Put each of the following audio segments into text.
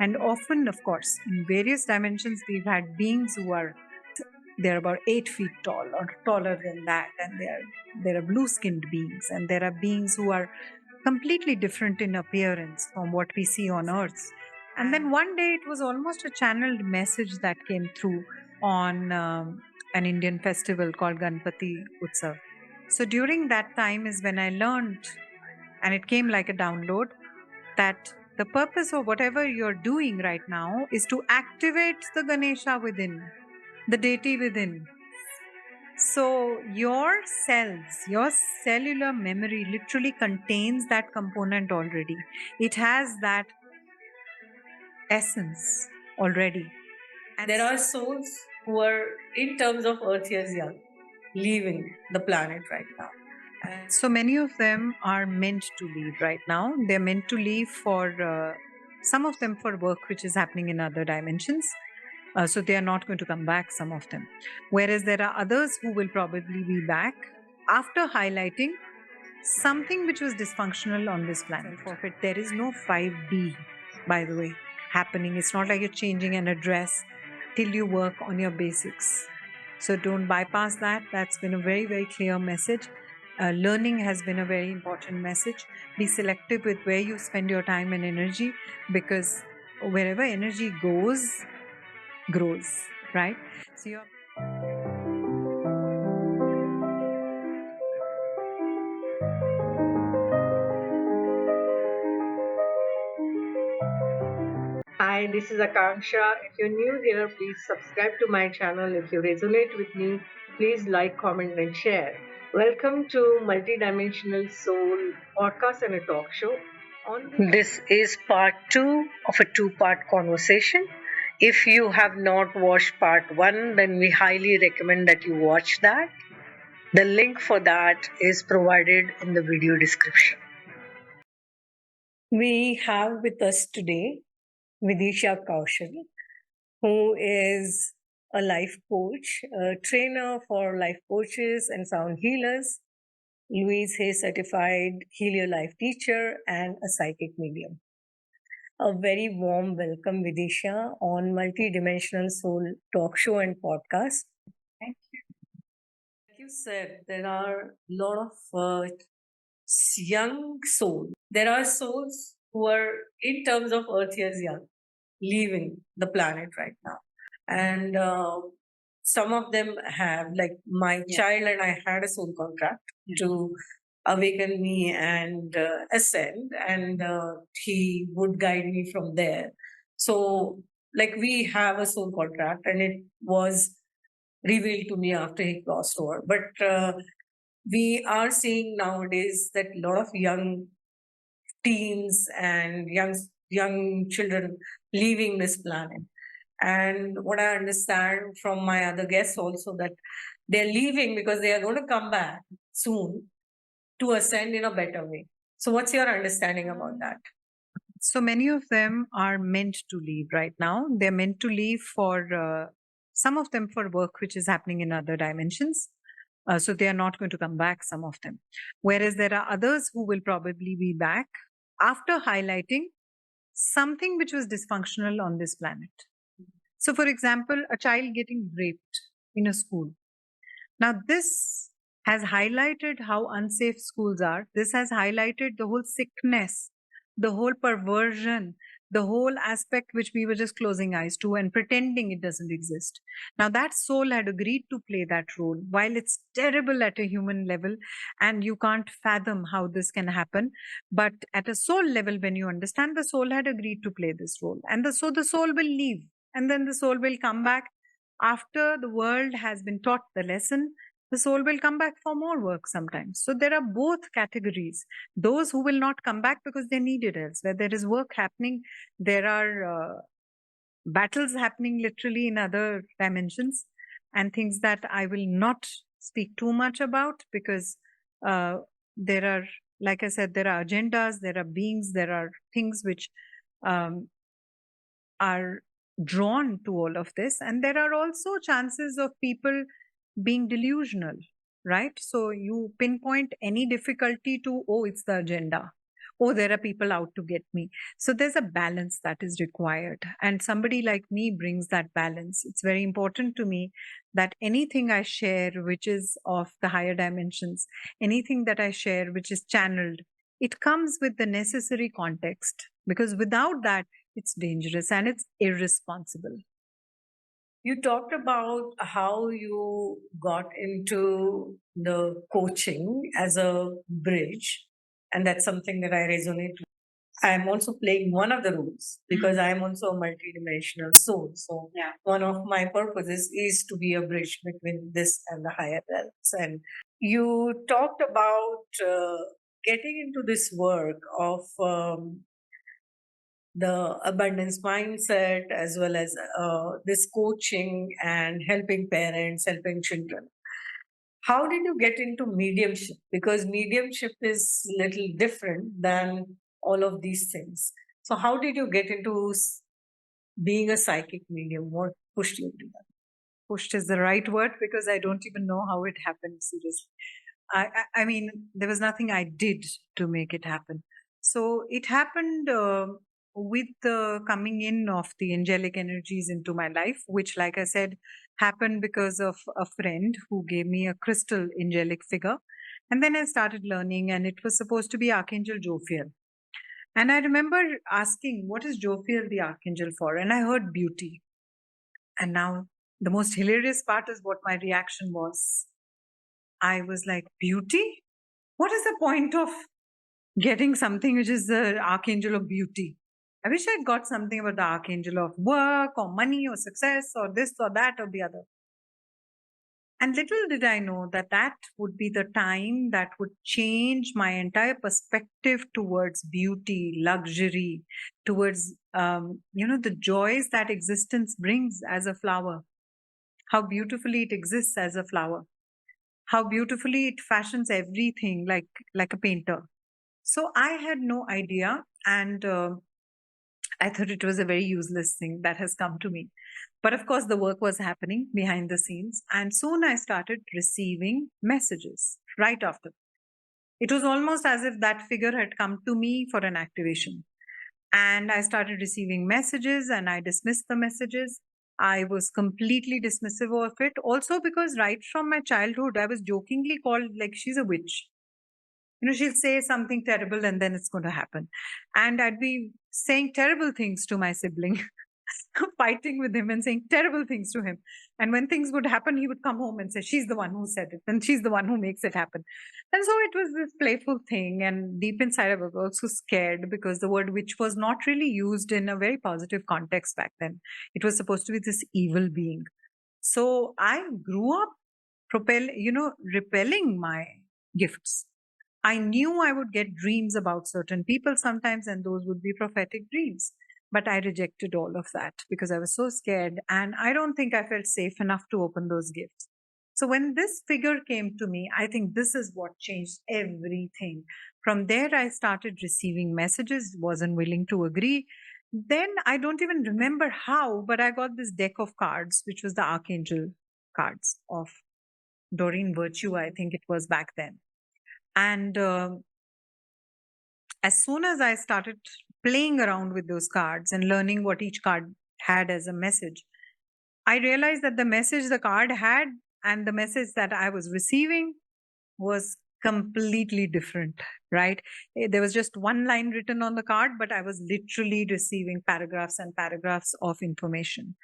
And often, of course, in various dimensions, we've had beings who are they're about 8 feet tall or taller than that, and there are blue-skinned beings, and there are beings who are completely different in appearance from what we see on Earth. And then one day, it was almost a channeled message that came through on an Indian festival called Ganpati Utsav. So during that time is when I learned, and it came like a download, that the purpose of whatever you're doing right now is to activate the Ganesha within, the deity within. So your cells, your cellular memory literally contains that component already. It has that essence already. And there are souls who are, in terms of Earth years young, leaving the planet right now. And so many of them are meant to leave right now. They're meant to leave for some of them for work which is happening in other dimensions. So they are not going to come back, some of them. Whereas there are others who will probably be back after highlighting something which was dysfunctional on this planet. There is no 5D, by the way, happening. It's not like you're changing an address till you work on your basics. So don't bypass that. That's been a very, very clear message. Learning has been a very important message. Be selective with where you spend your time and energy, because wherever energy goes, grows, right? So you're Hi, this is Akanksha. If you're new here, please subscribe to my channel. If you resonate with me, please like, comment, and share. Welcome to Multidimensional Soul podcast and a talk show. This is part 2 of a 2-part conversation. If you have not watched part 1, then we highly recommend that you watch that. The link for that is provided in the video description. We have with us today Vidisha Kaushal, who is a life coach, a trainer for life coaches and sound healers, Louise Hay certified Heal Your Life teacher, and a psychic medium. A very warm welcome, Vidisha, on Multidimensional Soul talk show and podcast. Thank you. Like you said, there are a lot of young souls. There are souls who are, in terms of Earth years young, leaving the planet right now. And some of them have, like my child and I had a soul contract to awaken me and ascend, and he would guide me from there. So, like, we have a soul contract, and it was revealed to me after he crossed over. But we are seeing nowadays that a lot of young teens and young children leaving this planet. And what I understand from my other guests also, that they're leaving because they are going to come back soon to ascend in a better way. So what's your understanding about that? So many of them are meant to leave right now. They're meant to leave for some of them for work which is happening in other dimensions. So they are not going to come back, some of them. Whereas there are others who will probably be back after highlighting something which was dysfunctional on this planet. So, for example, a child getting raped in a school. Now, this has highlighted how unsafe schools are. This has highlighted the whole sickness, the whole perversion, the whole aspect which we were just closing eyes to and pretending it doesn't exist. Now, that soul had agreed to play that role. While it's terrible at a human level and you can't fathom how this can happen, but at a soul level, when you understand, the soul had agreed to play this role. And so the soul will leave, and then the soul will come back after the world has been taught the lesson. The soul will come back for more work sometimes. So there are both categories. Those who will not come back because they need it elsewhere. There is work happening. There are battles happening literally in other dimensions, and things that I will not speak too much about, because there are, like I said, there are agendas, there are beings, there are things which are drawn to all of this. And there are also chances of people being delusional, right? So you pinpoint any difficulty to, oh, it's the agenda. oh, there are people out to get me. So there's a balance that is required. And somebody like me brings that balance. It's very important to me that anything I share, which is of the higher dimensions, anything that I share, which is channeled, it comes with the necessary context, because without that, it's dangerous and it's irresponsible. You talked about how you got into the coaching as a bridge, and that's something that I resonate with. I'm also playing one of the roles because I'm also a multidimensional soul. So Yeah. one of my purposes is to be a bridge between this and the higher realms. And you talked about getting into this work of the abundance mindset, as well as this coaching and helping parents, helping children. How did you get into mediumship? Because mediumship is little different than all of these things. So how did you get into being a psychic medium? What pushed you into that? Pushed is the right word, because I don't even know how it happened, seriously. I mean, there was nothing I did to make it happen. So it happened with the coming in of the angelic energies into my life, which, like I said, happened because of a friend who gave me a crystal angelic figure. And then I started learning, and it was supposed to be Archangel Jophiel. And I remember asking, what is Jophiel the Archangel for? And I heard beauty. And now the most hilarious part is what my reaction was. I was like, beauty? What is the point of getting something which is the archangel of beauty? I wish I'd got something about the archangel of work or money or success or this or that or the other. And little did I know that that would be the time that would change my entire perspective towards beauty, luxury, towards, the joys that existence brings as a flower, how beautifully it exists as a flower, how beautifully it fashions everything like a painter. So I had no idea, and I thought it was a very useless thing that has come to me. But of course, the work was happening behind the scenes, and soon I started receiving messages right after. It was almost as if that figure had come to me for an activation. And I started receiving messages, and I dismissed the messages. I was completely dismissive of it. Also, because right from my childhood, I was jokingly called like she's a witch. She'll say something terrible and then it's going to happen. And I'd be saying terrible things to my sibling, fighting with him and saying terrible things to him. And when things would happen, he would come home and say, she's the one who said it and she's the one who makes it happen. And so it was this playful thing. And deep inside, I was also scared because the word witch was not really used in a very positive context back then. It was supposed to be this evil being. So I grew up repelling my gifts. I knew I would get dreams about certain people sometimes, and those would be prophetic dreams. But I rejected all of that because I was so scared, and I don't think I felt safe enough to open those gifts. So when this figure came to me, I think this is what changed everything. From there, I started receiving messages, wasn't willing to agree. Then I don't even remember how, but I got this deck of cards, which was the Archangel cards of Doreen Virtue, I think it was back then. And as soon as I started playing around with those cards and learning what each card had as a message, I realized that the message the card had and the message that I was receiving was completely different, right? There was just one line written on the card, but I was literally receiving paragraphs and paragraphs of information.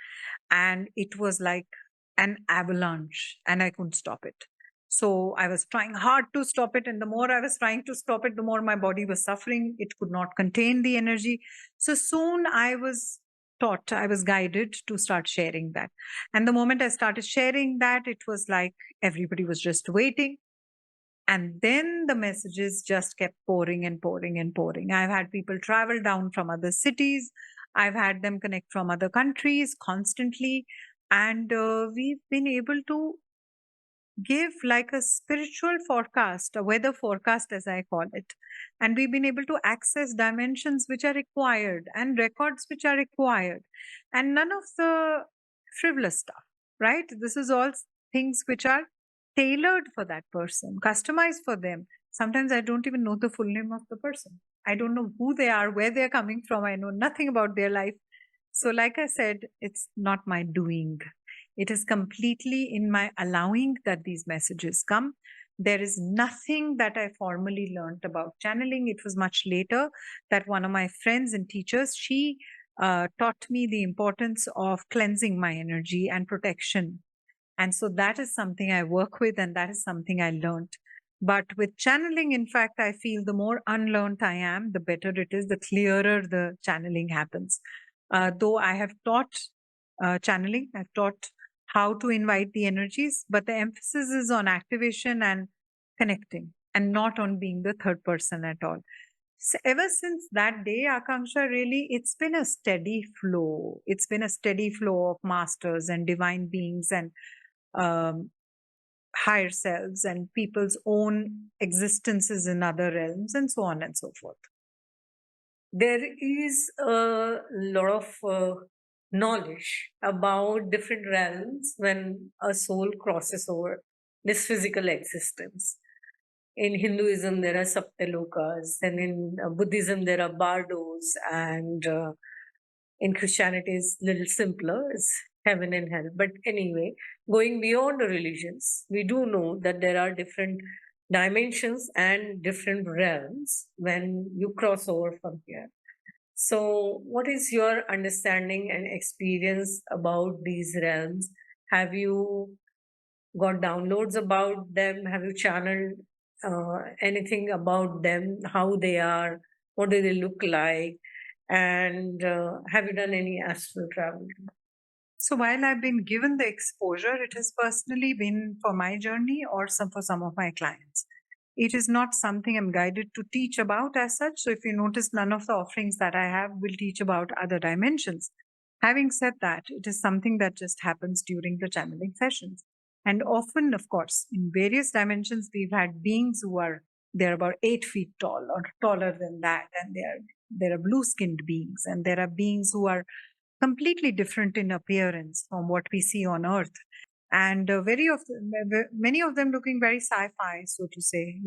And it was like an avalanche, and I couldn't stop it. So I was trying hard to stop it. And the more I was trying to stop it, the more my body was suffering. It could not contain the energy. So soon I was taught, I was guided to start sharing that. And the moment I started sharing that, it was like everybody was just waiting. And then the messages just kept pouring and pouring and pouring. I've had people travel down from other cities. I've had them connect from other countries constantly. And we've been able to give like a spiritual forecast, a weather forecast, as I call it. And we've been able to access dimensions which are required and records which are required, and none of the frivolous stuff, right? This is all things which are tailored for that person, customized for them. Sometimes I don't even know the full name of the person. I don't know who they are, where they're coming from. I know nothing about their life. So, like I said, it's not my doing. It is completely in my allowing that these messages come. There is nothing that I formally learned about channeling. It was much later that one of my friends and teachers, she taught me the importance of cleansing my energy and protection. And so that is something I work with, and that is something I learned. But with channeling, in fact, I feel the more unlearned I am, the better it is, the clearer the channeling happens. Though I have taught channeling, I've taught how to invite the energies, but the emphasis is on activation and connecting and not on being the third person at all. So ever since that day, Akanksha, really, it's been a steady flow. It's been a steady flow of masters and divine beings and um, higher selves and people's own existences in other realms and so on and so forth. There is a lot of knowledge about different realms when a soul crosses over this physical existence. In Hinduism, there are Saptalokas, and in Buddhism, there are bardos, and in Christianity, it's a little simpler, it's heaven and hell. But anyway, going beyond the religions, we do know that there are different dimensions and different realms when you cross over from here. So, what is your understanding and experience about these realms? Have you got downloads about them? Have you channeled anything about them? How they are? What do they look like? And have you done any astral travel? So while I've been given the exposure, it has personally been for my journey or for some of my clients. It is not something I'm guided to teach about as such. So if you notice, none of the offerings that I have will teach about other dimensions. Having said that, it is something that just happens during the channeling sessions. And often, of course, in various dimensions, we've had beings who are they're about 8 feet tall or taller than that, and there are blue-skinned beings, and there are beings who are completely different in appearance from what we see on Earth. And many of them looking very sci-fi, so to say,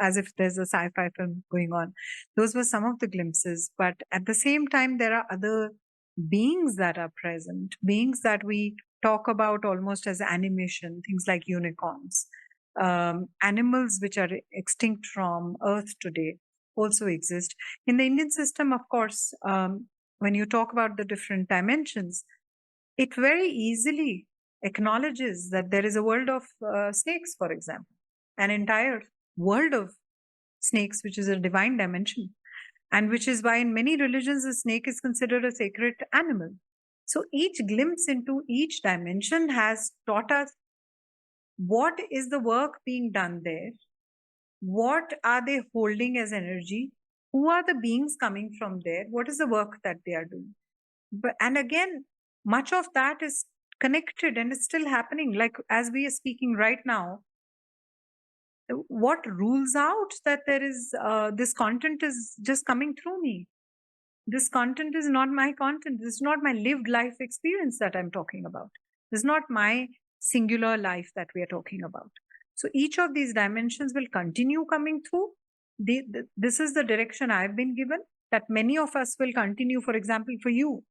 as if there's a sci-fi film going on. Those were some of the glimpses. But at the same time, there are other beings that are present, beings that we talk about almost as animation, things like unicorns. Animals which are extinct from Earth today also exist. In the Indian system, of course, when you talk about the different dimensions, it very easily acknowledges that there is a world of snakes, for example, an entire world of snakes, which is a divine dimension, and which is why in many religions a snake is considered a sacred animal. So each glimpse into each dimension has taught us what is the work being done there, what are they holding as energy, who are the beings coming from there, what is the work that they are doing. And again, much of that is connected and it's still happening. Like as we are speaking right now, what rules out that there is this content is just coming through me. This content is not my content. This is not my lived life experience that I'm talking about. This is not my singular life that we are talking about. So each of these dimensions will continue coming through. This is the direction I've been given, that many of us will continue. For example, for you,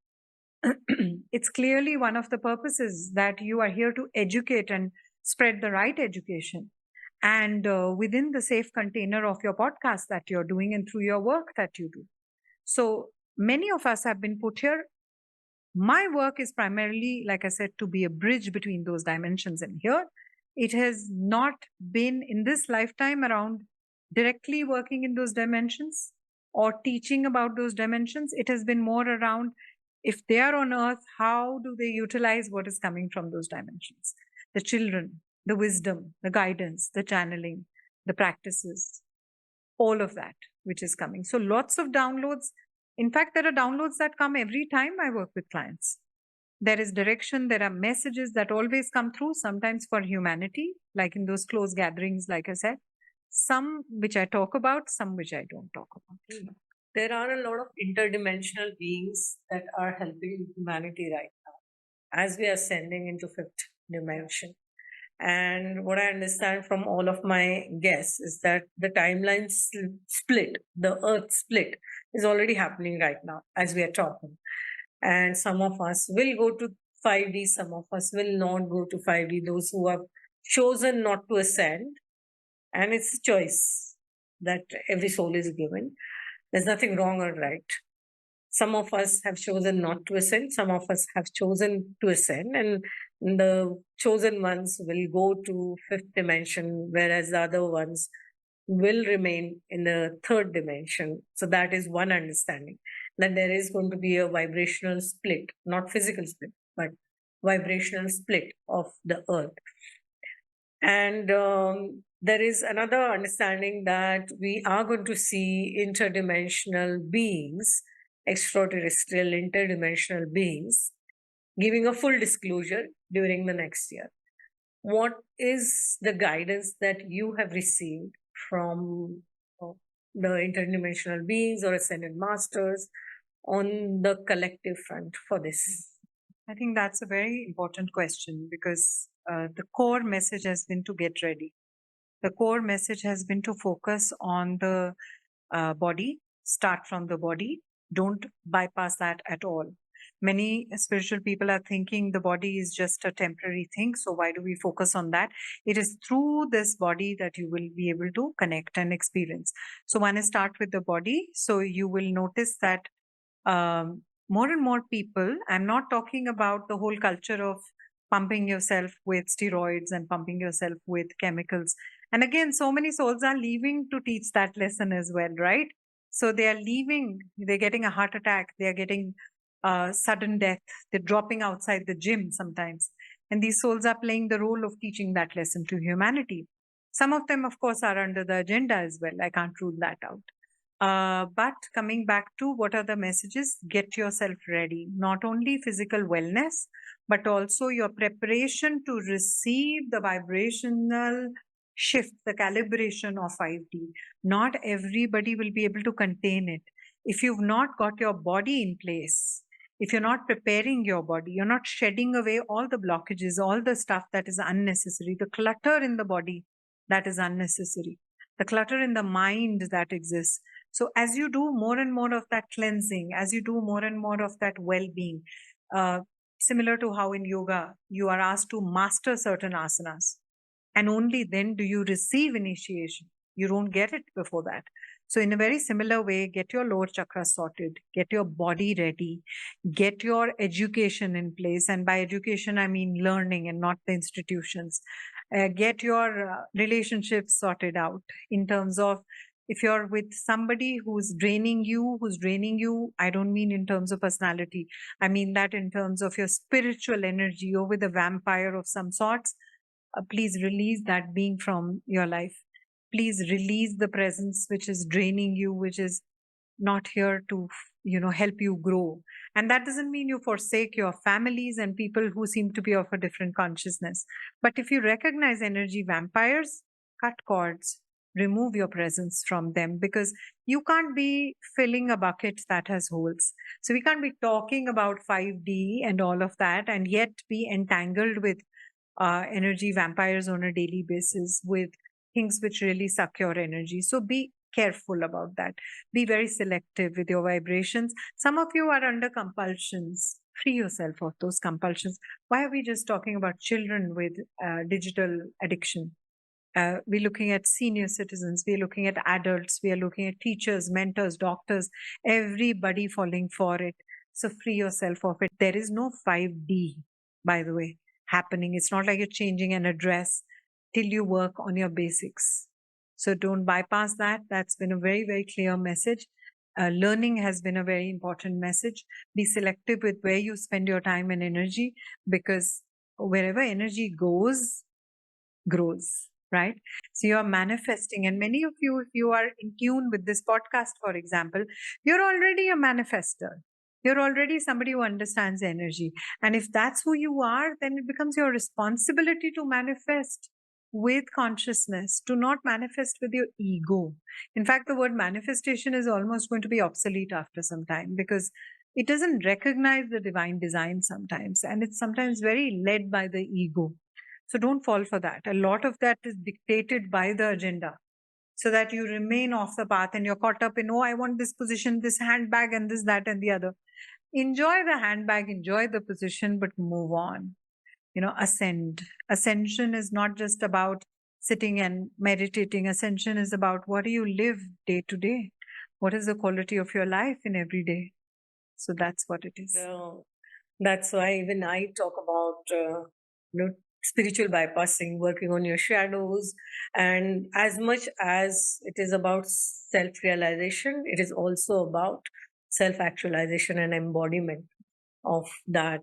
it's clearly one of the purposes that you are here to educate and spread the right education. And within the safe container of your podcast that you're doing and through your work that you do. So many of us have been put here. My work is primarily, like I said, to be a bridge between those dimensions and here. It has not been in this lifetime around directly working in those dimensions or teaching about those dimensions. It has been more around, if they are on earth, how do they utilize what is coming from those dimensions? The children, the wisdom, the guidance, the channeling, the practices, all of that which is coming. So lots of downloads. In fact, there are downloads that come every time I work with clients. There is direction, there are messages that always come through, sometimes for humanity, like in those close gatherings, like I said, some which I talk about, some which I don't talk about. There are a lot of interdimensional beings that are helping humanity right now as we are ascending into fifth dimension. And what I understand from all of my guests is that the timeline split, the earth split, is already happening right now as we are talking. And some of us will go to 5D, some of us will not go to 5D, those who have chosen not to ascend. And it's a choice that every soul is given. There's nothing wrong or right. Some of us have chosen not to ascend, some of us have chosen to ascend, and the chosen ones will go to fifth dimension, whereas the other ones will remain in the third dimension. So that is one understanding, that there is going to be a vibrational split, not physical split, but vibrational split of the earth. And there is another understanding that we are going to see interdimensional beings, extraterrestrial interdimensional beings, giving a full disclosure during the next year. What is the guidance that you have received from the interdimensional beings or ascended masters on the collective front for this? I think that's a very important question because the core message has been to get ready. The core message has been to focus on the body, start from the body, don't bypass that at all. Many spiritual people are thinking the body is just a temporary thing, so why do we focus on that? It is through this body that you will be able to connect and experience. So one is start with the body. So you will notice that more and more people, I'm not talking about the whole culture of pumping yourself with steroids and pumping yourself with chemicals. And again, so many souls are leaving to teach that lesson as well, right? So they are leaving, they're getting a heart attack, they're getting sudden death, they're dropping outside the gym sometimes. And these souls are playing the role of teaching that lesson to humanity. Some of them, of course, are under the agenda as well. I can't rule that out. But coming back to what are the messages, get yourself ready, not only physical wellness, but also your preparation to receive the vibrational shift, the calibration of 5D. Not everybody will be able to contain it. If you've not got your body in place, if you're not preparing your body, you're not shedding away all the blockages, all the stuff that is unnecessary, the clutter in the body that is unnecessary, the clutter in the mind that exists. So as you do more and more of that cleansing, as you do more and more of that well-being, similar to how in yoga, you are asked to master certain asanas, and only then do you receive initiation. You don't get it before that. So in a very similar way, get your lower chakra sorted, get your body ready, get your education in place. And by education, I mean learning and not the institutions. Get your relationships sorted out in terms of if you're with somebody who's draining you, I don't mean in terms of personality. I mean that in terms of your spiritual energy. You're with a vampire of some sorts. Please release that being from your life. Please release the presence which is draining you, which is not here to help you grow. And that doesn't mean you forsake your families and people who seem to be of a different consciousness. But if you recognize energy vampires, cut cords, remove your presence from them, because you can't be filling a bucket that has holes. So we can't be talking about 5D and all of that and yet be entangled with energy vampires on a daily basis, with things which really suck your energy. So be careful about that. Be very selective with your vibrations. Some of you are under compulsions. Free yourself of those compulsions. Why are we just talking about children with digital addiction? We're looking at senior citizens, we're looking at adults, we are looking at teachers, mentors, doctors, everybody falling for it. So free yourself of it. There is no 5D, by the way, happening. It's not like you're changing an address till you work on your basics. So don't bypass that. That's been a very, very clear message. Learning has been a very important message. Be selective with where you spend your time and energy, because wherever energy goes, grows, right? So you're manifesting. And many of you, if you are in tune with this podcast, for example, you're already a manifester. You're already somebody who understands energy. And if that's who you are, then it becomes your responsibility to manifest with consciousness, to not manifest with your ego. In fact, the word manifestation is almost going to be obsolete after some time, because it doesn't recognize the divine design sometimes. And it's sometimes very led by the ego. So don't fall for that. A lot of that is dictated by the agenda, so that you remain off the path and you're caught up in, oh, I want this position, this handbag, and this, that, and the other. Enjoy the handbag, enjoy the position, but move on. Ascend. Ascension is not just about sitting and meditating. Ascension is about what do you live day to day? What is the quality of your life in every day? So that's what it is. That's why even I talk about spiritual bypassing, working on your shadows, and as much as it is about self-realization, it is also about self-actualization and embodiment of that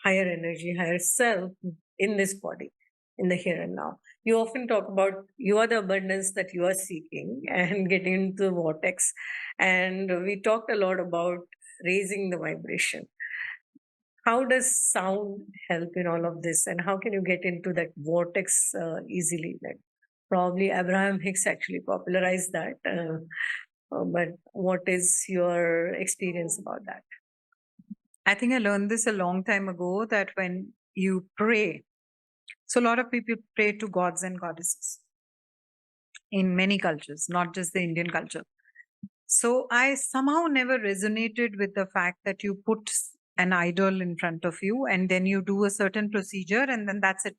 higher energy, higher self in this body, in the here and now. You often talk about you are the abundance that you are seeking and getting into the vortex. And we talked a lot about raising the vibration. How does sound help in all of this, and how can you get into that vortex easily? Like probably Abraham Hicks actually popularized that. But what is your experience about that? I think I learned this a long time ago, that when you pray, so a lot of people pray to gods and goddesses in many cultures, not just the Indian culture. So I somehow never resonated with the fact that you put an idol in front of you and then you do a certain procedure and then that's it.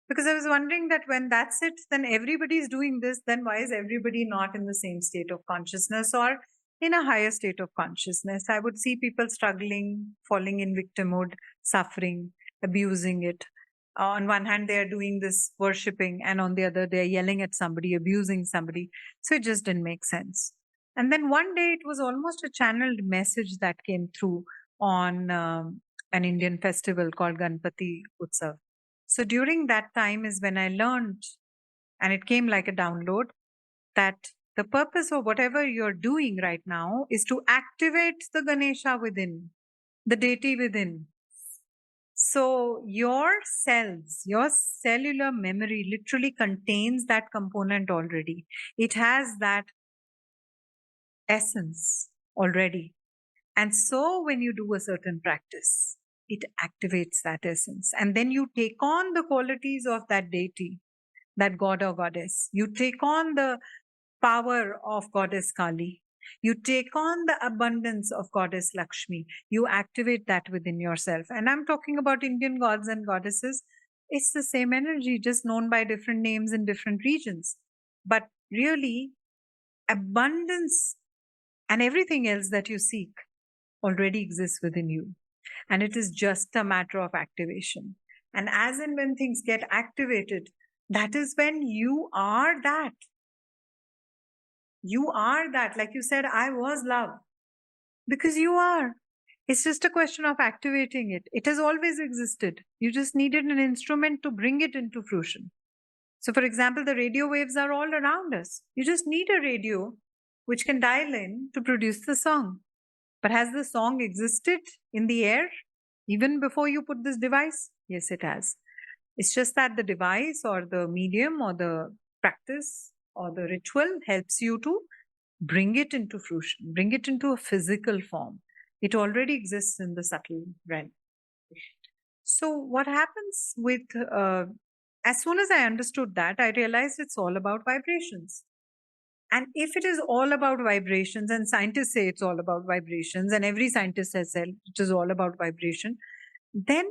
Because I was wondering that when that's it, then everybody is doing this, then why is everybody not in the same state of consciousness or in a higher state of consciousness? I would see people struggling, falling in victimhood, suffering, abusing it. On one hand, they are doing this worshipping, and on the other, they are yelling at somebody, abusing somebody. So it just didn't make sense. And then one day, it was almost a channeled message that came through on an Indian festival called Ganpati Utsav. So during that time is when I learned, and it came like a download, that the purpose of whatever you're doing right now is to activate the Ganesha within, the deity within. So your cells, your cellular memory literally contains that component already. It has that essence already. And so when you do a certain practice, it activates that essence. And then you take on the qualities of that deity, that god or goddess. You take on the power of goddess Kali. You take on the abundance of goddess Lakshmi. You activate that within yourself. And I'm talking about Indian gods and goddesses. It's the same energy, just known by different names in different regions. But really, abundance and everything else that you seek already exists within you. And it is just a matter of activation. And as and when things get activated, that is when you are that. You are that. Like you said, I was love. Because you are. It's just a question of activating it. It has always existed. You just needed an instrument to bring it into fruition. So, for example, the radio waves are all around us. You just need a radio which can dial in to produce the song. But has the song existed in the air even before you put this device? Yes, it has. It's just that the device or the medium or the practice or the ritual helps you to bring it into fruition, bring it into a physical form. It already exists in the subtle realm. So, what happens with, as soon as I understood that, I realized it's all about vibrations. And if it is all about vibrations, and scientists say it's all about vibrations, and every scientist has said it is all about vibration, then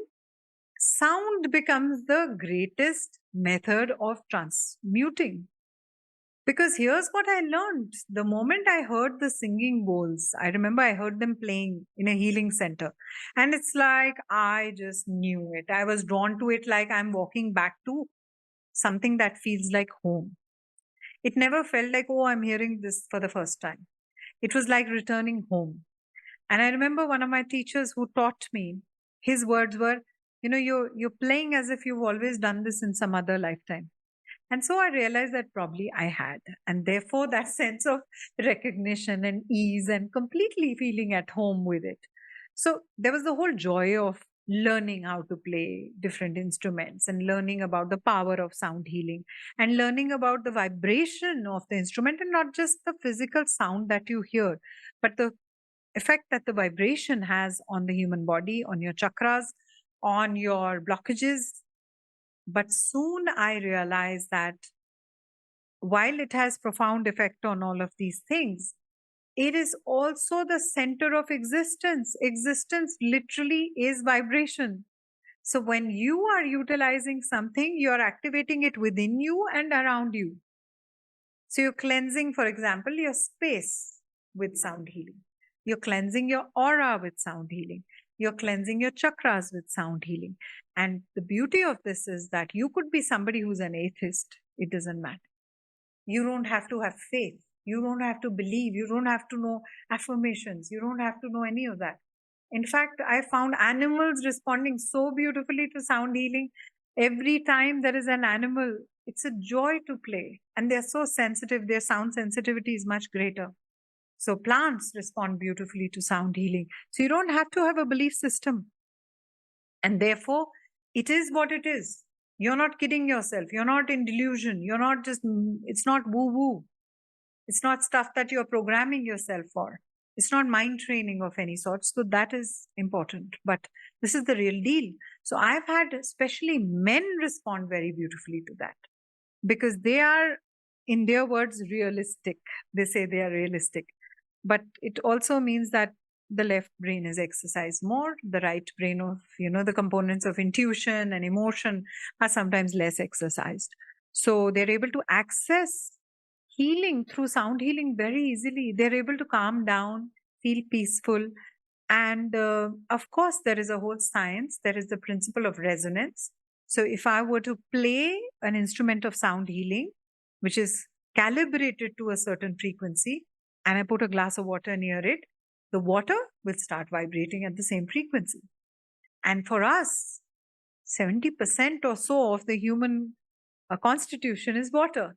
sound becomes the greatest method of transmuting. Because here's what I learned. The moment I heard the singing bowls, I remember I heard them playing in a healing center. And it's like I just knew it. I was drawn to it like I'm walking back to something that feels like home. It never felt like, oh, I'm hearing this for the first time. It was like returning home. And I remember one of my teachers who taught me, his words were, you're playing as if you've always done this in some other lifetime. And so I realized that probably I had. And therefore, that sense of recognition and ease and completely feeling at home with it. So there was the whole joy of learning how to play different instruments and learning about the power of sound healing and learning about the vibration of the instrument, and not just the physical sound that you hear, but the effect that the vibration has on the human body, on your chakras, on your blockages, But soon I realized that while it has profound effect on all of these things, it is also the center of existence. Existence literally is vibration. So when you are utilizing something, you are activating it within you and around you. So you're cleansing, for example, your space with sound healing. You're cleansing your aura with sound healing. You're cleansing your chakras with sound healing. And the beauty of this is that you could be somebody who's an atheist. It doesn't matter. You don't have to have faith. You don't have to believe. You don't have to know affirmations. You don't have to know any of that. In fact, I found animals responding so beautifully to sound healing. Every time there is an animal, it's a joy to play. And they're so sensitive, their sound sensitivity is much greater. So plants respond beautifully to sound healing. So you don't have to have a belief system. And therefore, it is what it is. You're not kidding yourself. You're not in delusion. You're not just, it's not woo woo. It's not stuff that you're programming yourself for. It's not mind training of any sort. So that is important. But this is the real deal. So I've had especially men respond very beautifully to that because they are, in their words, realistic. They say they are realistic. But it also means that the left brain is exercised more. The right brain of, the components of intuition and emotion are sometimes less exercised. So they're able to access healing through sound healing very easily. They're able to calm down, feel peaceful. And of course, there is a whole science. There is the principle of resonance. So if I were to play an instrument of sound healing, which is calibrated to a certain frequency, and I put a glass of water near it, the water will start vibrating at the same frequency. And for us, 70% or so of the human constitution is water.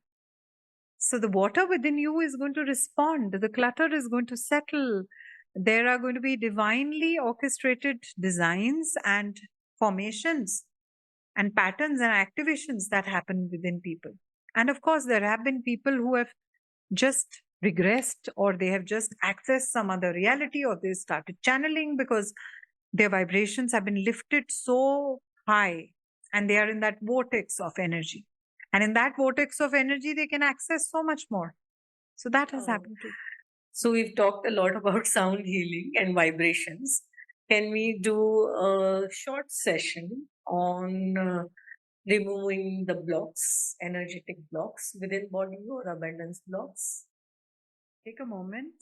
So the water within you is going to respond. The clutter is going to settle. There are going to be divinely orchestrated designs and formations and patterns and activations that happen within people. And of course, there have been people who have just regressed or they have just accessed some other reality or they started channeling because their vibrations have been lifted so high and they are in that vortex of energy. And in that vortex of energy, they can access so much more. So that has happened too. So we've talked a lot about sound healing and vibrations. Can we do a short session on removing the blocks, energetic blocks within body or abundance blocks? Take a moment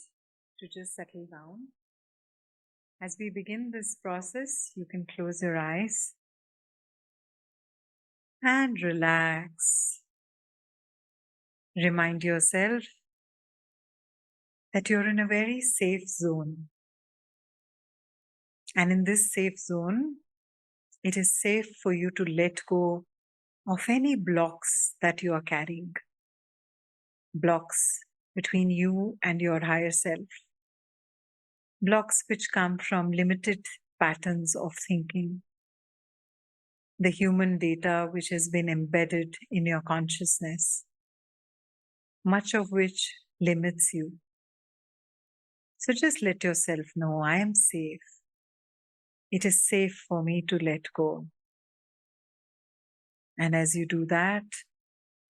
to just settle down. As we begin this process, you can close your eyes and relax. Remind yourself that you're in a very safe zone. And in this safe zone, it is safe for you to let go of any blocks that you are carrying. Blocks between you and your higher self. Blocks which come from limited patterns of thinking. The human data which has been embedded in your consciousness, much of which limits you. So just let yourself know, I am safe. It is safe for me to let go. And as you do that,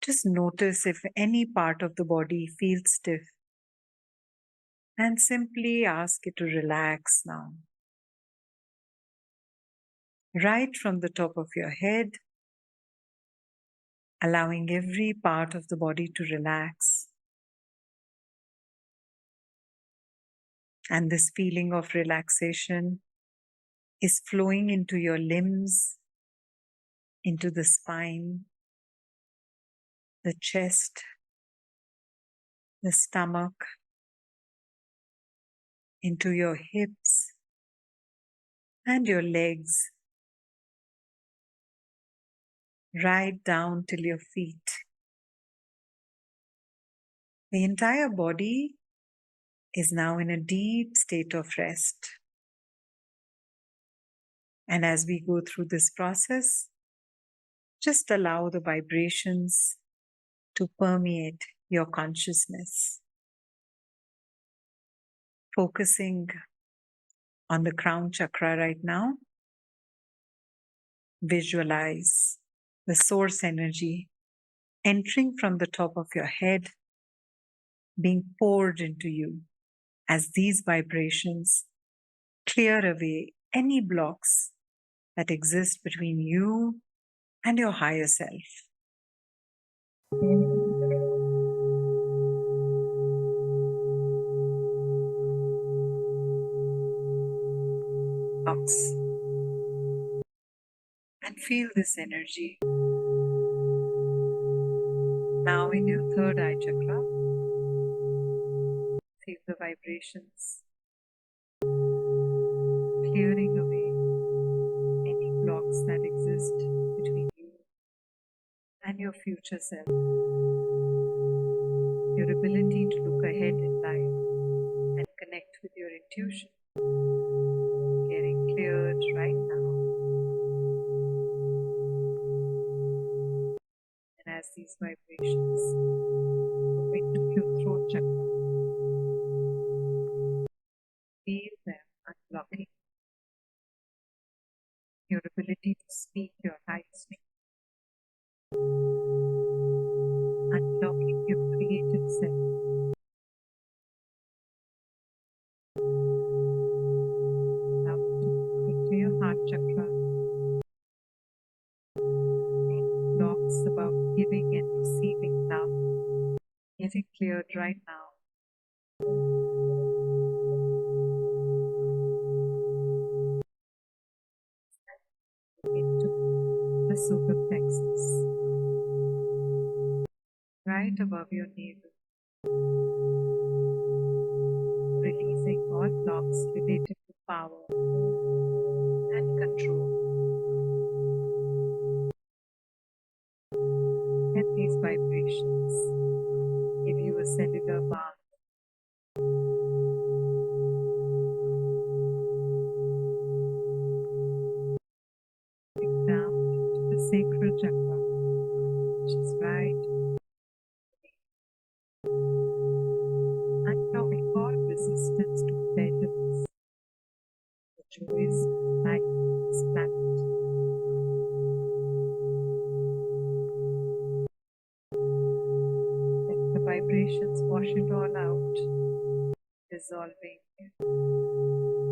just notice if any part of the body feels stiff. And simply ask it to relax now. Right from the top of your head, allowing every part of the body to relax. And this feeling of relaxation is flowing into your limbs, into the spine, the chest, the stomach, into your hips and your legs, right down till your feet. The entire body is now in a deep state of rest. And as we go through this process, just allow the vibrations to permeate your consciousness. Focusing on the crown chakra right now, visualize the source energy entering from the top of your head, being poured into you as these vibrations clear away any blocks that exist between you and your higher self. Blocks. And feel this energy. Now in your third eye chakra, feel the vibrations clearing away any blocks that exist between you and your future self. Your ability to look ahead in life and connect with your intuition getting cleared right now. And as these vibrations go into your throat chakra, feel them unblocking your ability to speak your highest truth, unlocking your creative self. Now into your heart chakra. Any blocks about giving and receiving love getting cleared right now. Into the solar plexus, right above your navel, releasing all blocks related to power and control. And these vibrations give you a cellular bath. Down into the sacral chakra, which is right, unlocking all resistance to pleasures, the joys of life on this planet. Let the vibrations wash it all out, dissolving,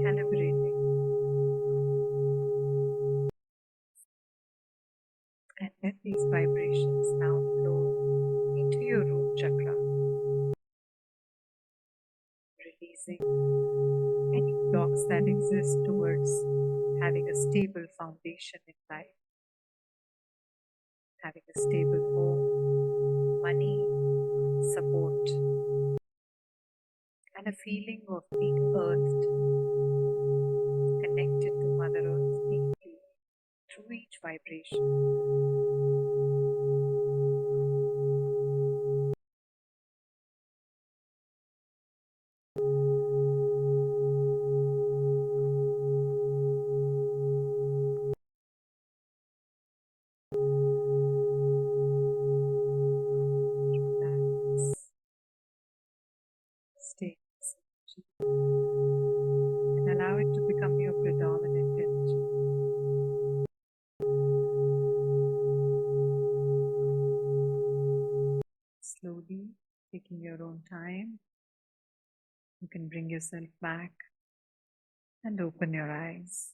calibrating, and let these vibrations now flow into your root chakra, releasing any blocks that exist towards having a stable foundation in life, having a stable home, money, support, and a feeling of being earthed, connected to Mother Earth deeply through each vibration. Relax. Stay in this energy and allow it to become your predominant energy. Slowly, taking your own time, you can bring yourself back and open your eyes.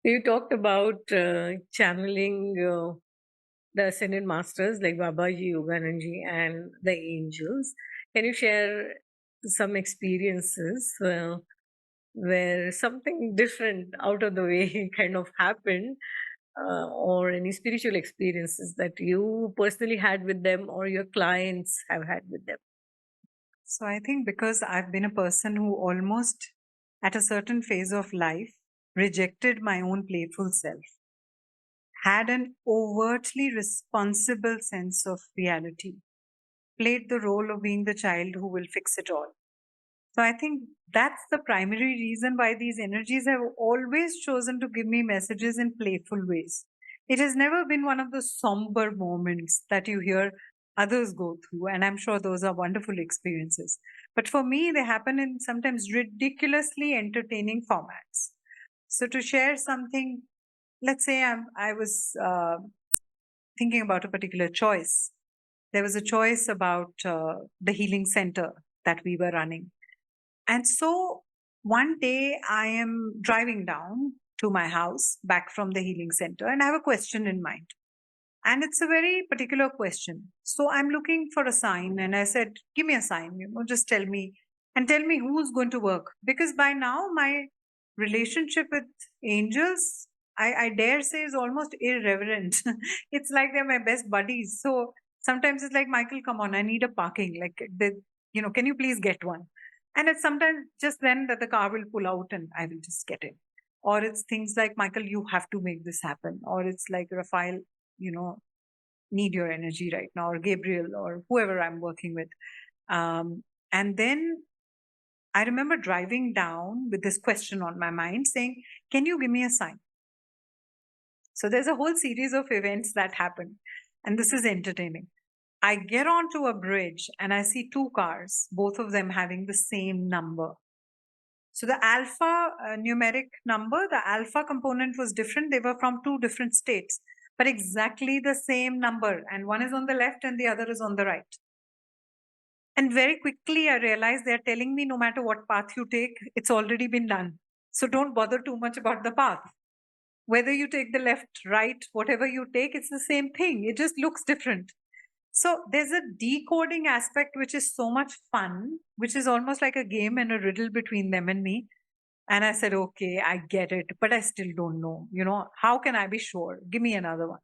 You talked about channeling the ascended masters like Babaji, Yogananji, and the angels. Can you share some experiences where something different out of the way kind of happened, or any spiritual experiences that you personally had with them or your clients have had with them? So I think because I've been a person who almost at a certain phase of life rejected my own playful self, had an overtly responsible sense of reality, played the role of being the child who will fix it all. So I think that's the primary reason why these energies have always chosen to give me messages in playful ways. It has never been one of the somber moments that you hear others go through, and I'm sure those are wonderful experiences. But for me, they happen in sometimes ridiculously entertaining formats. So to share something let's say I was thinking about a particular choice. There was a choice about the healing center that we were running. And so one day I am driving down to my house back from the healing center, and I have a question in mind. And it's a very particular question. So I'm looking for a sign, and I said, give me a sign, just tell me and tell me who's going to work. Because by now, my relationship with angels, I dare say, is almost irreverent. It's like they're my best buddies. So sometimes it's like, Michael, come on, I need a parking. Like, can you please get one? And it's sometimes just then that the car will pull out and I will just get in. Or it's things like, Michael, you have to make this happen. Or it's like, Raphael, need your energy right now, or Gabriel, or whoever I'm working with. And then I remember driving down with this question on my mind saying, can you give me a sign? So there's a whole series of events that happen, and this is entertaining. I get onto a bridge and I see two cars, both of them having the same number. So the alpha numeric number, the alpha component was different. They were from two different states, but exactly the same number. And one is on the left and the other is on the right. And very quickly, I realized they're telling me no matter what path you take, it's already been done. So don't bother too much about the path. Whether you take the left, right, whatever you take, it's the same thing. It just looks different. So there's a decoding aspect which is so much fun, which is almost like a game and a riddle between them and me. And I said, okay, I get it, but I still don't know. How can I be sure? Give me another one.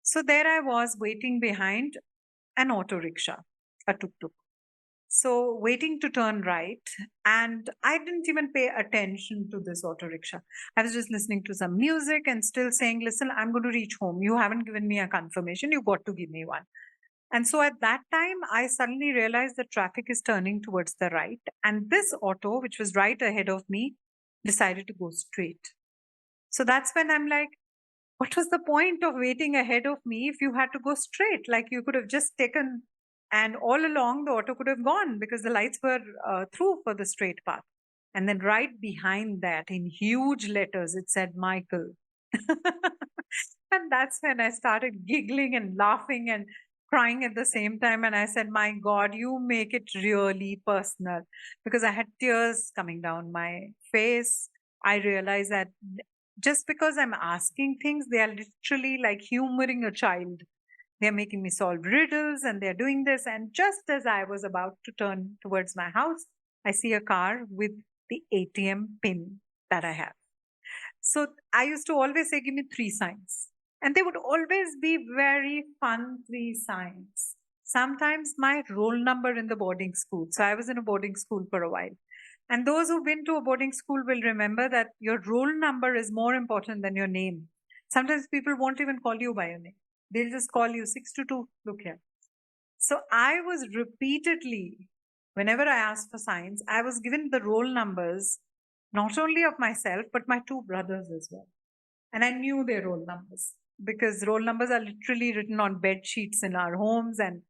So there I was waiting behind an auto rickshaw, a tuk-tuk. So waiting to turn right, and I didn't even pay attention to this auto rickshaw. I was just listening to some music and still saying, listen, I'm going to reach home. You haven't given me a confirmation. You got to give me one. And so at that time, I suddenly realized the traffic is turning towards the right. And this auto, which was right ahead of me, decided to go straight. So that's when I'm like, what was the point of waiting ahead of me if you had to go straight? Like you could have just taken, and all along the auto could have gone because the lights were through for the straight path. And then right behind that, in huge letters, it said Michael. And that's when I started giggling and laughing and crying at the same time. And I said, my God, you make it really personal, because I had tears coming down my face. I realized that just because I'm asking things, they are literally like humoring a child. They're making me solve riddles and they're doing this. And just as I was about to turn towards my house, I see a car with the ATM pin that I have. So I used to always say, give me 3 signs. And they would always be very fun 3 signs. Sometimes my roll number in the boarding school. So I was in a boarding school for a while. And those who've been to a boarding school will remember that your roll number is more important than your name. Sometimes people won't even call you by your name. They'll just call you 622, look here. So I was repeatedly, whenever I asked for signs, I was given the roll numbers, not only of myself, but my 2 brothers as well. And I knew their roll numbers because roll numbers are literally written on bed sheets in our homes and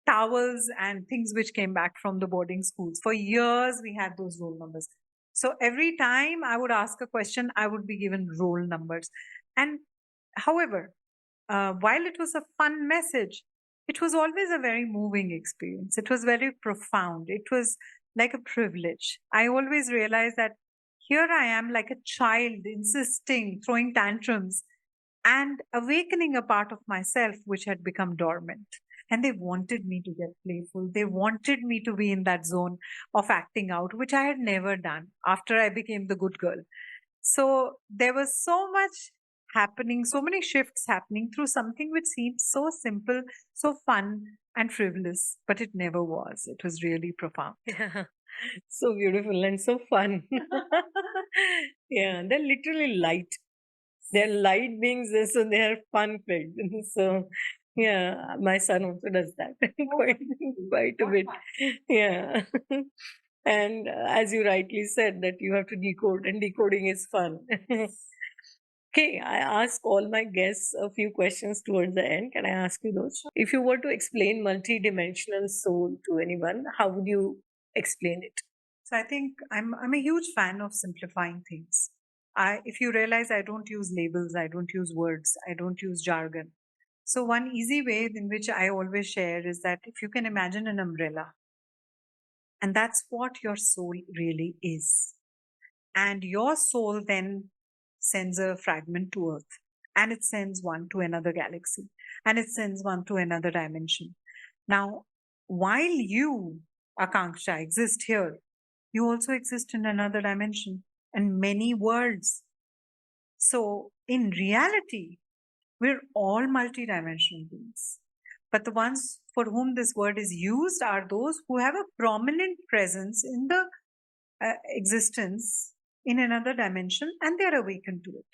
towels and things which came back from the boarding schools. For years, we had those roll numbers. So every time I would ask a question, I would be given roll numbers. And however, while it was a fun message, it was always a very moving experience. It was very profound. It was like a privilege. I always realized that here I am like a child insisting, throwing tantrums, and awakening a part of myself which had become dormant. And they wanted me to get playful. They wanted me to be in that zone of acting out, which I had never done after I became the good girl. So there was so much happening, so many shifts happening through something which seemed so simple, so fun and frivolous, but it never was. It was really profound. Yeah. So beautiful and so fun. Yeah, they're literally light. They're light beings, so they are fun filled. So, yeah, my son also does that quite a bit. Yeah. And as you rightly said, that you have to decode, and decoding is fun. Okay, I ask all my guests a few questions towards the end. Can I ask you those? If you were to explain multidimensional soul to anyone, how would you explain it? So I think I'm a huge fan of simplifying things. If you realize, I don't use labels, I don't use words, I don't use jargon. So one easy way in which I always share is that if you can imagine an umbrella, and that's what your soul really is. And your soul then sends a fragment to Earth, and it sends one to another galaxy, and it sends one to another dimension. Now, while you, Akanksha, exist here, you also exist in another dimension and many worlds. So, in reality, we're all multidimensional beings. But the ones for whom this word is used are those who have a prominent presence in the existence in another dimension, and they're awakened to it.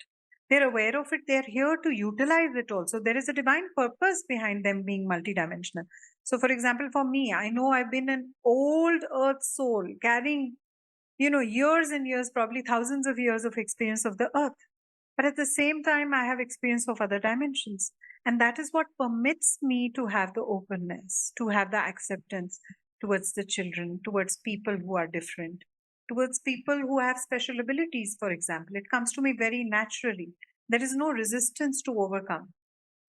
They're aware of it. They're here to utilize it also. There is a divine purpose behind them being multidimensional. So, for example, for me, I know I've been an old earth soul carrying, years and years, probably thousands of years of experience of the earth. But at the same time, I have experience of other dimensions. And that is what permits me to have the openness, to have the acceptance towards the children, towards people who are different, towards people who have special abilities, for example. It comes to me very naturally. There is no resistance to overcome.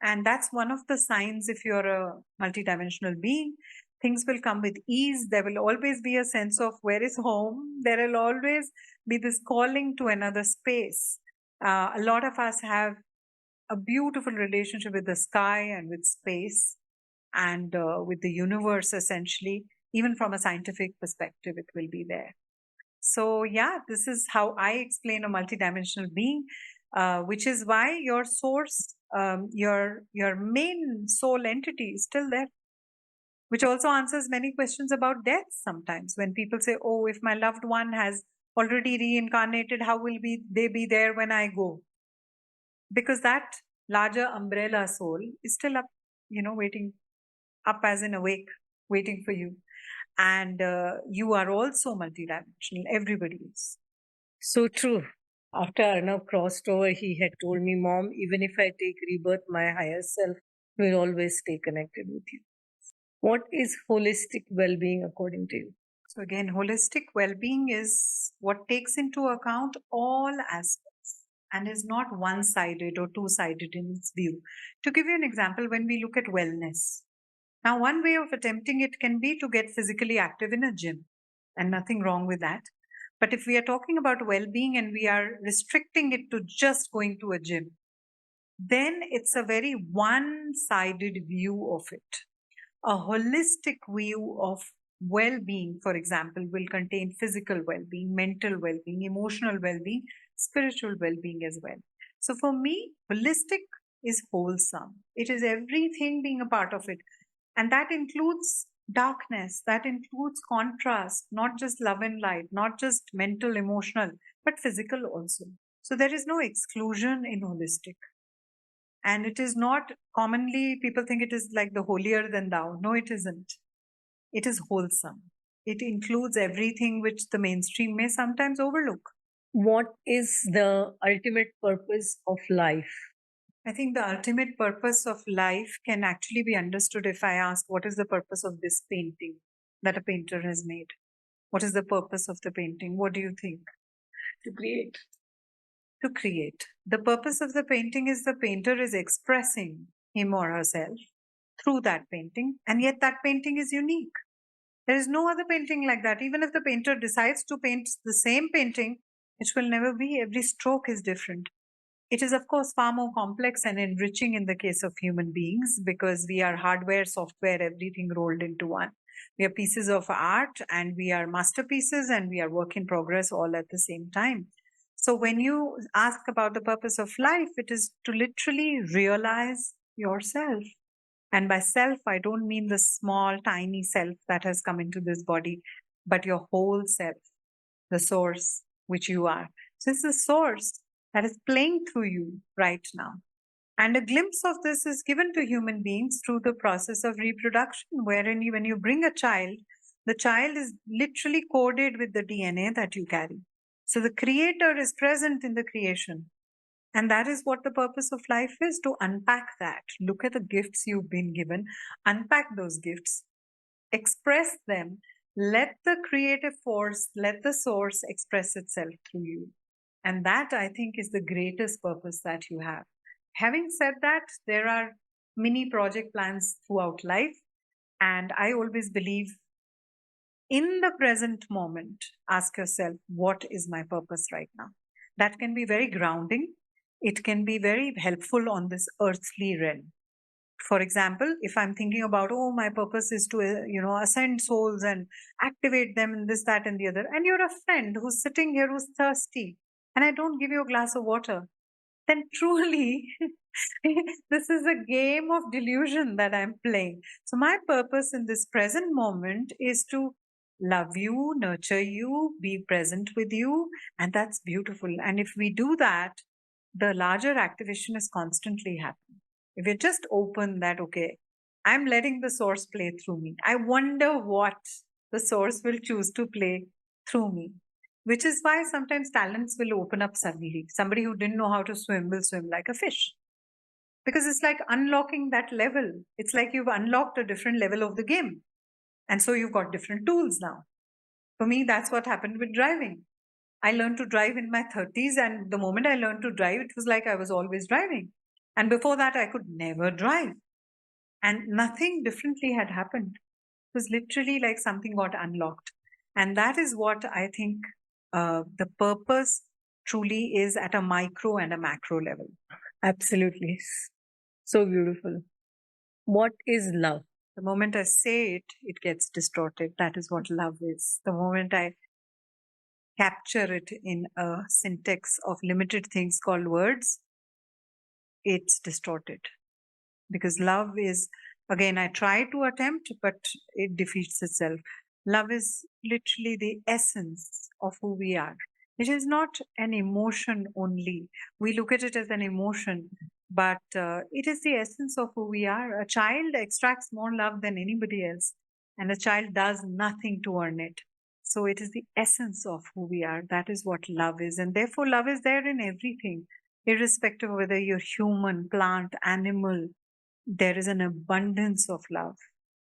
And that's one of the signs if you're a multidimensional being. Things will come with ease. There will always be a sense of where is home. There will always be this calling to another space. A lot of us have a beautiful relationship with the sky and with space and with the universe, essentially. Even from a scientific perspective, it will be there. So, yeah, this is how I explain a multidimensional being, which is why your source, your main soul entity is still there, which also answers many questions about death sometimes. When people say, oh, if my loved one has already reincarnated, how will they be there when I go? Because that larger umbrella soul is still up, waiting, up as in awake, waiting for you. And you are also multidimensional. Everybody is. So true. After Arnav crossed over, he had told me, Mom, even if I take rebirth, my higher self will always stay connected with you. What is holistic well being according to you? So, again, holistic well being is what takes into account all aspects and is not one sided or two sided in its view. To give you an example, when we look at wellness, now, one way of attempting it can be to get physically active in a gym, and nothing wrong with that. But if we are talking about well being and we are restricting it to just going to a gym, then it's a very one sided view of it. A holistic view of well being, for example, will contain physical well being, mental well being, emotional well being, spiritual well being as well. So for me, holistic is wholesome. It is everything being a part of it. And that includes darkness, that includes contrast, not just love and light, not just mental, emotional, but physical also. So there is no exclusion in holistic. And it is not commonly, people think it is like the holier than thou. No, it isn't. It is wholesome. It includes everything which the mainstream may sometimes overlook. What is the ultimate purpose of life? I think the ultimate purpose of life can actually be understood if I ask, what is the purpose of this painting that a painter has made? What is the purpose of the painting? What do you think? To create. To create. The purpose of the painting is the painter is expressing him or herself through that painting, and yet that painting is unique. There is no other painting like that. Even if the painter decides to paint the same painting, it will never be. Every stroke is different. It is, of course, far more complex and enriching in the case of human beings because we are hardware, software, everything rolled into one. We are pieces of art and we are masterpieces and we are work in progress all at the same time. So when you ask about the purpose of life, it is to literally realize yourself. And by self, I don't mean the small, tiny self that has come into this body, but your whole self, the source which you are. So it's the source that is playing through you right now. And a glimpse of this is given to human beings through the process of reproduction, wherein when you bring a child, the child is literally coded with the DNA that you carry. So the creator is present in the creation. And that is what the purpose of life is, to unpack that. Look at the gifts you've been given, unpack those gifts, express them, let the creative force, let the source express itself through you. And that, I think, is the greatest purpose that you have. Having said that, there are many project plans throughout life. And I always believe in the present moment, ask yourself, what is my purpose right now? That can be very grounding. It can be very helpful on this earthly realm. For example, if I'm thinking about, oh, my purpose is to, ascend souls and activate them in this, that, and the other, and you're a friend who's sitting here who's thirsty, and I don't give you a glass of water, then truly this is a game of delusion that I'm playing. So my purpose in this present moment is to love you, nurture you, be present with you, and that's beautiful. And if we do that, the larger activation is constantly happening. If you're just open that, okay, I'm letting the source play through me. I wonder what the source will choose to play through me, which is why sometimes talents will open up suddenly. Somebody who didn't know how to swim will swim like a fish, because it's like unlocking that level. It's like you've unlocked a different level of the game. And so you've got different tools now. For me, that's what happened with driving. I learned to drive in my 30s, and the moment I learned to drive, it was like I was always driving. And before that, I could never drive. And nothing differently had happened. It was literally like something got unlocked. And that is what I think the purpose truly is at a micro and a macro level. Absolutely. So beautiful. What is love? The moment I say it, it gets distorted. That is what love is. The moment I capture it in a syntax of limited things called words, it's distorted. Because love is, again, I try to attempt, but it defeats itself. Love is literally the essence of who we are. It is not an emotion only. We look at it as an emotion, but it is the essence of who we are. A child extracts more love than anybody else, and a child does nothing to earn it. So it is the essence of who we are. That is what love is. And therefore, love is there in everything, irrespective of whether you're human, plant, animal. There is an abundance of love,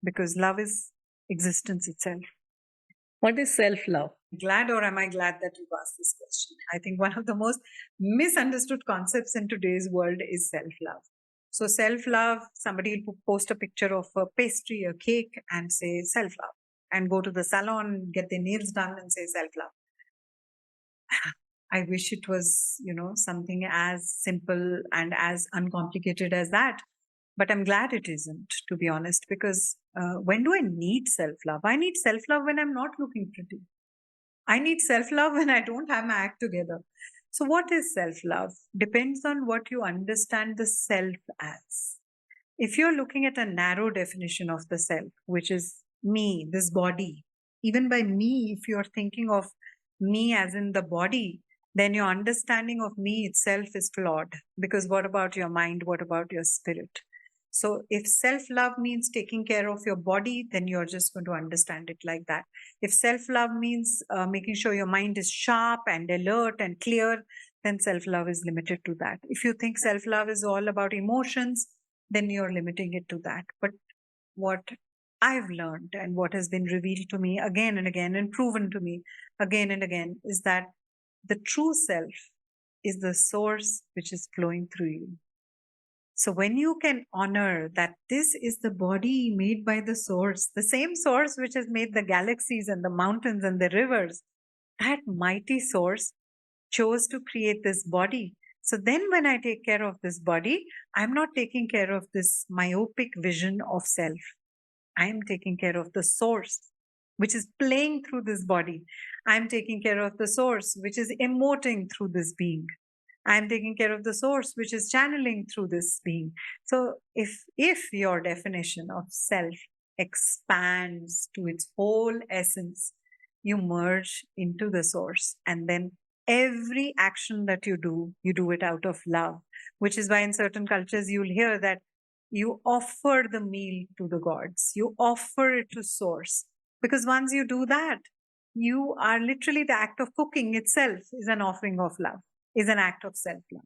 because love is existence itself. What is self-love? Glad, or am I glad that you've asked this question? I think one of the most misunderstood concepts in today's world is self-love. So self-love, somebody will post a picture of a pastry, a cake, and say self-love, and go to the salon, get their nails done and say self-love. I wish it was, something as simple and as uncomplicated as that. But I'm glad it isn't, to be honest, because when do I need self-love? I need self-love when I'm not looking pretty. I need self-love when I don't have my act together. So what is self-love? Depends on what you understand the self as. If you're looking at a narrow definition of the self, which is me, this body, even by me, if you're thinking of me as in the body, then your understanding of me itself is flawed. Because what about your mind? What about your spirit? So if self-love means taking care of your body, then you're just going to understand it like that. If self-love means making sure your mind is sharp and alert and clear, then self-love is limited to that. If you think self-love is all about emotions, then you're limiting it to that. But what I've learned and what has been revealed to me again and again and proven to me again and again is that the true self is the source which is flowing through you. So when you can honor that this is the body made by the source, the same source which has made the galaxies and the mountains and the rivers, that mighty source chose to create this body. So then when I take care of this body, I'm not taking care of this myopic vision of self. I am taking care of the source, which is playing through this body. I'm taking care of the source, which is emoting through this being. I'm taking care of the source, which is channeling through this being. So if your definition of self expands to its whole essence, you merge into the source, and then every action that you do it out of love, which is why in certain cultures you'll hear that you offer the meal to the gods, you offer it to source, because once you do that, you are literally, the act of cooking itself is an offering of love, is an act of self-love.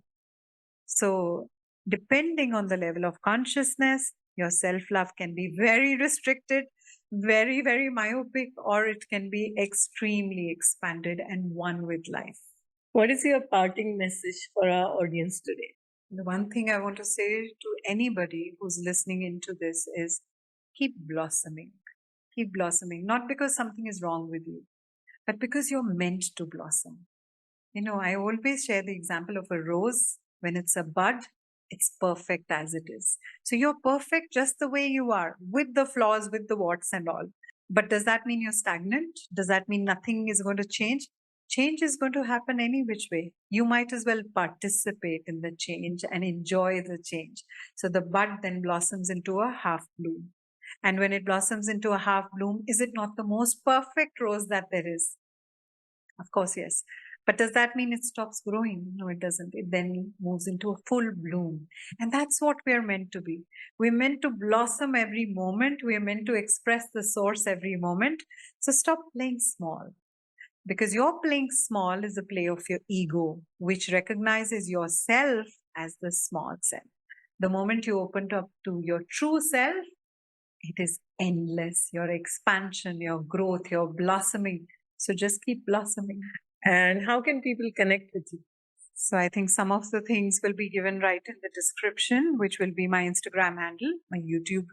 So depending on the level of consciousness, your self-love can be very restricted, very, very myopic, or it can be extremely expanded and one with life. What is your parting message for our audience today? The one thing I want to say to anybody who's listening into this is keep blossoming. Keep blossoming, not because something is wrong with you, but because you're meant to blossom. I always share the example of a rose. When it's a bud, it's perfect as it is. So you're perfect just the way you are, with the flaws, with the warts and all. But does that mean you're stagnant? Does that mean nothing is going to change? Change is going to happen any which way. You might as well participate in the change and enjoy the change. So the bud then blossoms into a half bloom. And when it blossoms into a half bloom, is it not the most perfect rose that there is? Of course, yes. But does that mean it stops growing? No, it doesn't. It then moves into a full bloom. And that's what we're meant to be. We're meant to blossom every moment. We're meant to express the source every moment. So stop playing small. Because your playing small is a play of your ego, which recognizes yourself as the small self. The moment you open up to your true self, it is endless. Your expansion, your growth, your blossoming. So just keep blossoming. And how can people connect with you? So I think some of the things will be given right in the description, which will be my Instagram handle, my YouTube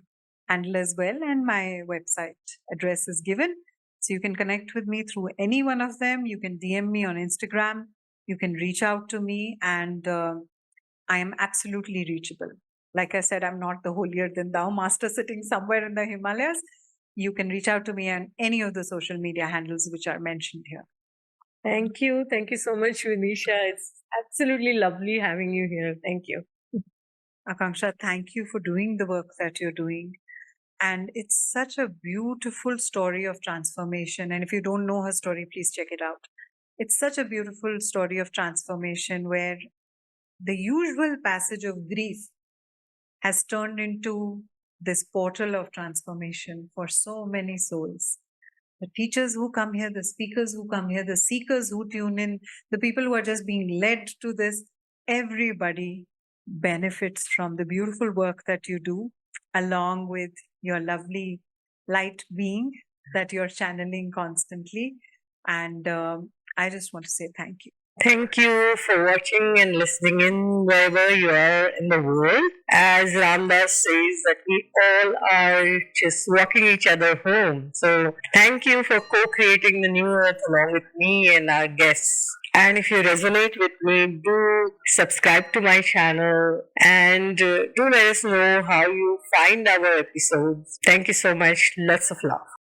handle as well, and my website address is given. So you can connect with me through any one of them. You can DM me on Instagram. You can reach out to me, and I am absolutely reachable. Like I said, I'm not the holier than thou master sitting somewhere in the Himalayas. You can reach out to me on any of the social media handles which are mentioned here. Thank you. Thank you so much, Vidisha. It's absolutely lovely having you here. Thank you. Akanksha, thank you for doing the work that you're doing. And it's such a beautiful story of transformation. And if you don't know her story, please check it out. It's such a beautiful story of transformation where the usual passage of grief has turned into this portal of transformation for so many souls. The teachers who come here, the speakers who come here, the seekers who tune in, the people who are just being led to this, everybody benefits from the beautiful work that you do, along with your lovely light being that you're channeling constantly. And I just want to say thank you. Thank you for watching and listening in wherever you are in the world. As Ramdas says, that we all are just walking each other home. So thank you for co-creating the new earth along with me and our guests. And if you resonate with me, do subscribe to my channel and do let us know how you find our episodes. Thank you so much. Lots of love.